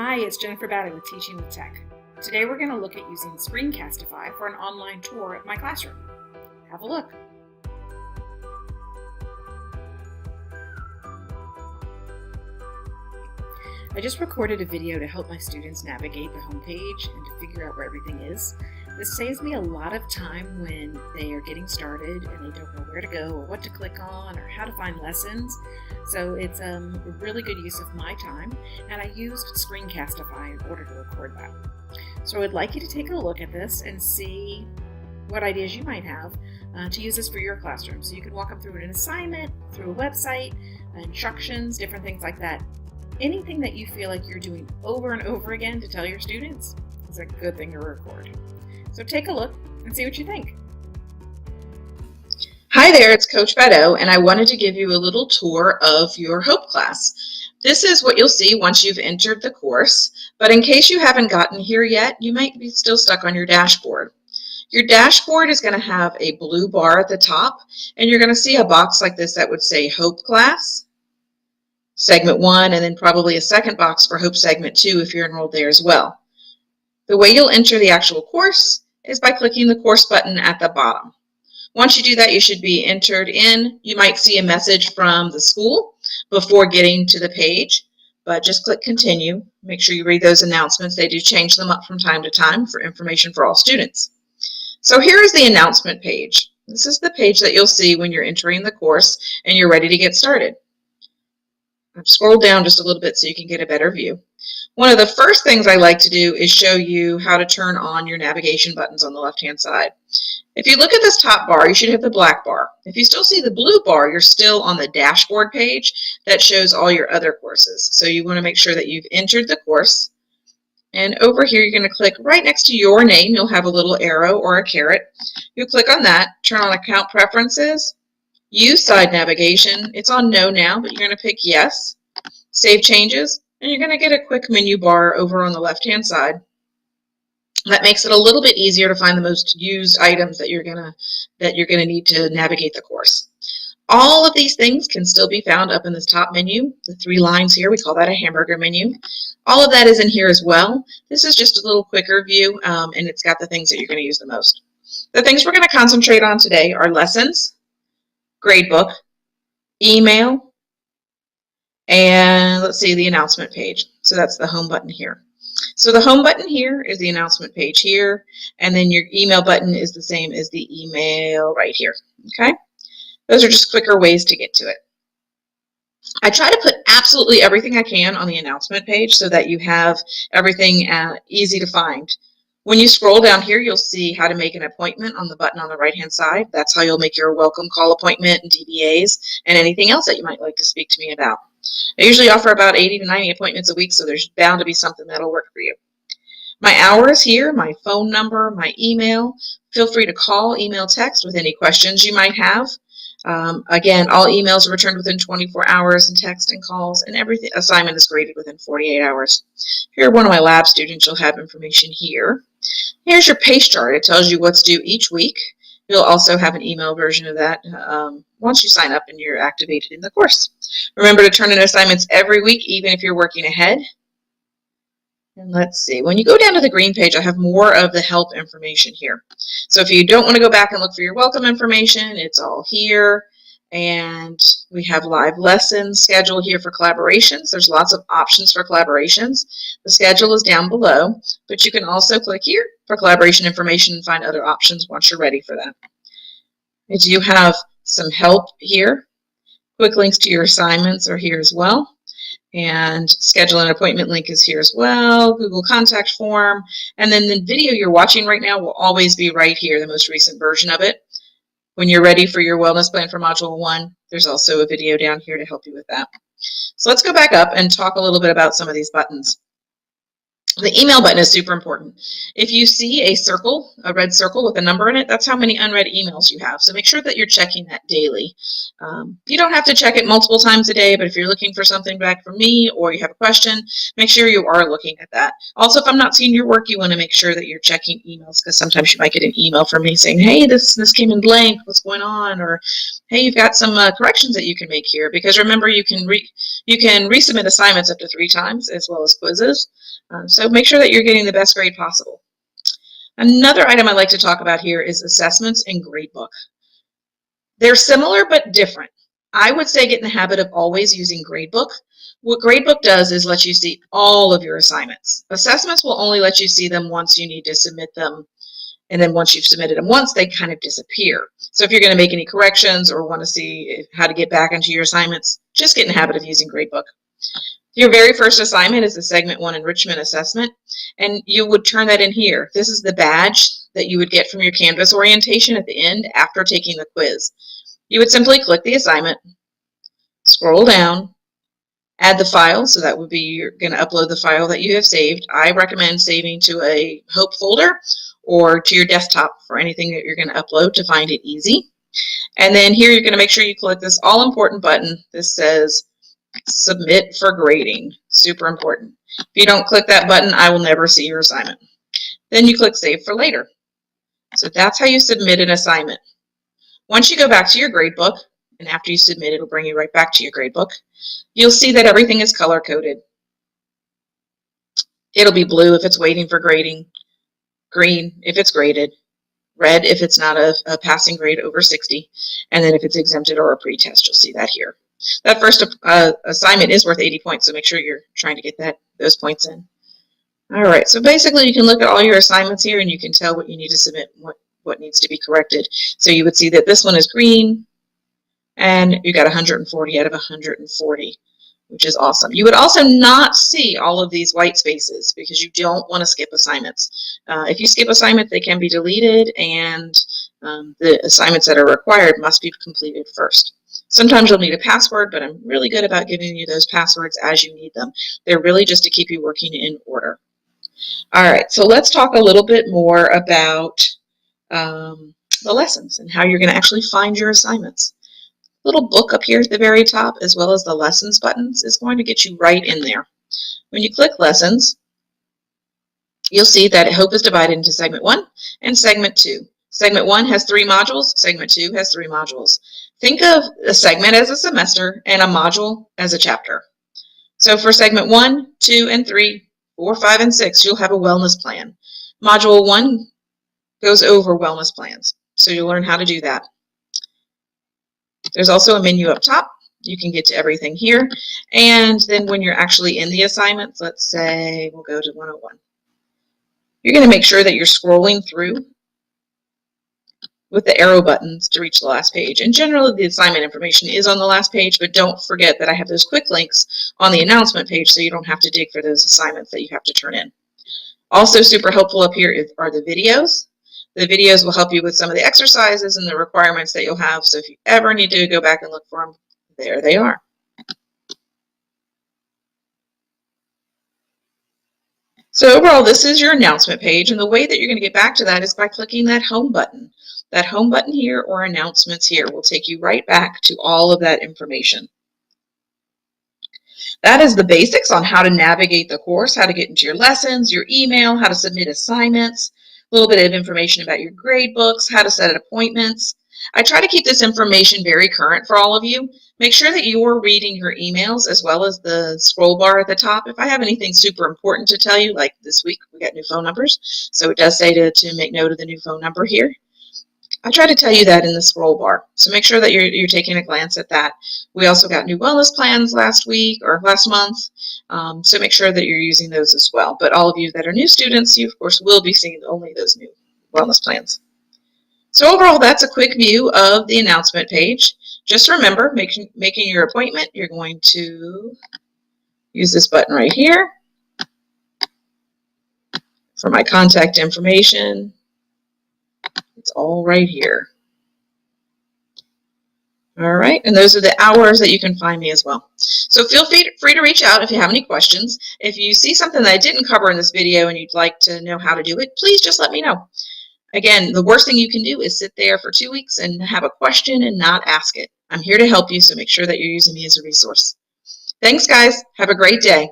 Hi, it's Jennifer Batty with Teaching with Tech. Today we're going to look at using Screencastify for an online tour of my classroom. Have a look. I just recorded a video to help my students navigate the homepage and to figure out where everything is. This saves me a lot of time when they are getting started and they don't know where to go or what to click on or how to find lessons. So it's a really good use of my time, and I used Screencastify in order to record that. So I would like you to take a look at this and see what ideas you might have to use this for your classroom. So you can walk them through an assignment, through a website, instructions, different things like that. Anything that you feel like you're doing over and over again to tell your students is a good thing to record. So take a look and see what you think. Hi there, it's Coach Beto, and I wanted to give you a little tour of your Hope class. This is what you'll see once you've entered the course, but in case you haven't gotten here yet, you might be still stuck on your dashboard. Your dashboard is going to have a blue bar at the top, and you're going to see a box like this that would say Hope Class, Segment 1, and then probably a second box for Hope Segment 2 if you're enrolled there as well. The way you'll enter the actual course is by clicking the course button at the bottom. Once you do that, you should be entered in. You might see a message from the school before getting to the page, but just click continue. Make sure you read those announcements. They do change them up from time to time for information for all students. So here is the announcement page. This is the page that you'll see when you're entering the course and you're ready to get started. I've scrolled down just a little bit so you can get a better view. One of the first things I like to do is show you how to turn on your navigation buttons on the left-hand side. If you look at this top bar, you should hit the black bar. If you still see the blue bar, you're still on the dashboard page that shows all your other courses. So you want to make sure that you've entered the course. And over here, you're going to click right next to your name. You'll have a little arrow or a caret. You'll click on that, turn on Account Preferences, Use Side Navigation. It's on No now, but you're going to pick Yes. Save Changes, and you're going to get a quick menu bar over on the left-hand side. That makes it a little bit easier to find the most used items that you're gonna need to navigate the course. All of these things can still be found up in this top menu. The three lines here, we call that a hamburger menu. All of that is in here as well. This is just a little quicker view, and it's got the things that you're going to use the most. The things we're going to concentrate on today are lessons, gradebook, email, and let's see, the announcement page. So that's the home button here. So the home button here is the announcement page here, and then your email button is the same as the email right here, okay? Those are just quicker ways to get to it. I try to put absolutely everything I can on the announcement page so that you have everything easy to find. When you scroll down here, you'll see how to make an appointment on the button on the right-hand side. That's how you'll make your welcome call appointment and DBAs and anything else that you might like to speak to me about. I usually offer about 80 to 90 appointments a week, so there's bound to be something that'll work for you. My hours here, my phone number, my email. Feel free to call, email, text with any questions you might have. Again, all emails are returned within 24 hours, and text and calls, and every assignment is graded within 48 hours. Here, one of my lab students, you'll have information here. Here's your pace chart. It tells you what's due each week. You'll also have an email version of that once you sign up and you're activated in the course. Remember to turn in assignments every week, even if you're working ahead. And let's see, when you go down to the green page, I have more of the help information here. So if you don't want to go back and look for your welcome information, it's all here. And we have live lessons scheduled here for collaborations. There's lots of options for collaborations. The schedule is down below, but you can also click here for collaboration information and find other options once you're ready for that. I do have some help here. Quick links to your assignments are here as well. And schedule an appointment link is here as well. Google contact form. And then the video you're watching right now will always be right here, the most recent version of it. When you're ready for your wellness plan for Module 1, there's also a video down here to help you with that. So let's go back up and talk a little bit about some of these buttons. The email button is super important. If you see a circle, a red circle with a number in it, that's how many unread emails you have. So make sure that you're checking that daily. You don't have to check it multiple times a day, but if you're looking for something back from me or you have a question, make sure you are looking at that. Also, if I'm not seeing your work, you want to make sure that you're checking emails, because sometimes you might get an email from me saying, hey, this came in blank, what's going on? Or, hey, you've got some corrections that you can make here. Because remember, you can resubmit assignments up to 3 times, as well as quizzes. So make sure that you're getting the best grade possible. Another item I'd like to talk about here is assessments in Gradebook. They're similar but different. I would say get in the habit of always using Gradebook. What Gradebook does is let you see all of your assignments. Assessments will only let you see them once you need to submit them, and then once you've submitted them once, they kind of disappear. So if you're going to make any corrections or want to see how to get back into your assignments, just get in the habit of using Gradebook. Your very first assignment is the Segment 1 Enrichment Assessment, and you would turn that in here. This is the badge that you would get from your Canvas orientation at the end after taking the quiz. You would simply click the assignment, scroll down, add the file, so that would be you're going to upload the file that you have saved. I recommend saving to a Hope folder or to your desktop for anything that you're going to upload to find it easy. And then here you're going to make sure you click this all-important button. This says Submit for Grading. Super important. If you don't click that button, I will never see your assignment. Then you click Save for Later. So that's how you submit an assignment. Once you go back to your gradebook, and after you submit, it'll bring you right back to your gradebook, you'll see that everything is color-coded. It'll be blue if it's waiting for grading, green if it's graded, red if it's not a passing grade over 60, and then if it's exempted or a pretest, you'll see that here. That first assignment is worth 80 points, so make sure you're trying to get those points in. All right, so basically you can look at all your assignments here and you can tell what you need to submit, what needs to be corrected. So you would see that this one is green, and you got 140 out of 140, which is awesome. You would also not see all of these white spaces because you don't want to skip assignments. If you skip assignments, they can be deleted, and the assignments that are required must be completed first. Sometimes you'll need a password, but I'm really good about giving you those passwords as you need them. They're really just to keep you working in order. All right, so let's talk a little bit more about the lessons and how you're going to actually find your assignments. Little book up here at the very top, as well as the lessons buttons, is going to get you right in there. When you click lessons, you'll see that Hope is divided into Segment 1 and Segment 2. Segment 1 has 3 modules, Segment 2 has 3 modules. Think of a segment as a semester and a module as a chapter. So for Segment 1, 2, and 3, 4, 5, and 6, you'll have a wellness plan. Module 1 goes over wellness plans, so you'll learn how to do that. There's also a menu up top. You can get to everything here. And then when you're actually in the assignments, let's say we'll go to 101. You're going to make sure that you're scrolling through with the arrow buttons to reach the last page. And generally the assignment information is on the last page, but don't forget that I have those quick links on the announcement page so you don't have to dig for those assignments that you have to turn in. Also super helpful up here are the videos. The videos will help you with some of the exercises and the requirements that you'll have, so if you ever need to go back and look for them, there they are. So overall, this is your announcement page, and the way that you're going to get back to that is by clicking that home button. That home button here or announcements here will take you right back to all of that information. That is the basics on how to navigate the course, how to get into your lessons, your email, how to submit assignments, a little bit of information about your grade books, how to set appointments. I try to keep this information very current for all of you. Make sure that you're reading your emails as well as the scroll bar at the top. If I have anything super important to tell you, like this week we got new phone numbers, so it does say to make note of the new phone number here. I try to tell you that in the scroll bar, so make sure that you're taking a glance at that. We also got new wellness plans last week or last month, so make sure that you're using those as well. But all of you that are new students, you of course will be seeing only those new wellness plans. So overall, that's a quick view of the announcement page. Just remember, making your appointment, you're going to use this button right here for my contact information. It's all right here. All right, and those are the hours that you can find me as well. So feel free to reach out if you have any questions. If you see something that I didn't cover in this video and you'd like to know how to do it, please just let me know. Again, the worst thing you can do is sit there for 2 weeks and have a question and not ask it. I'm here to help you, so make sure that you're using me as a resource. Thanks, guys. Have a great day.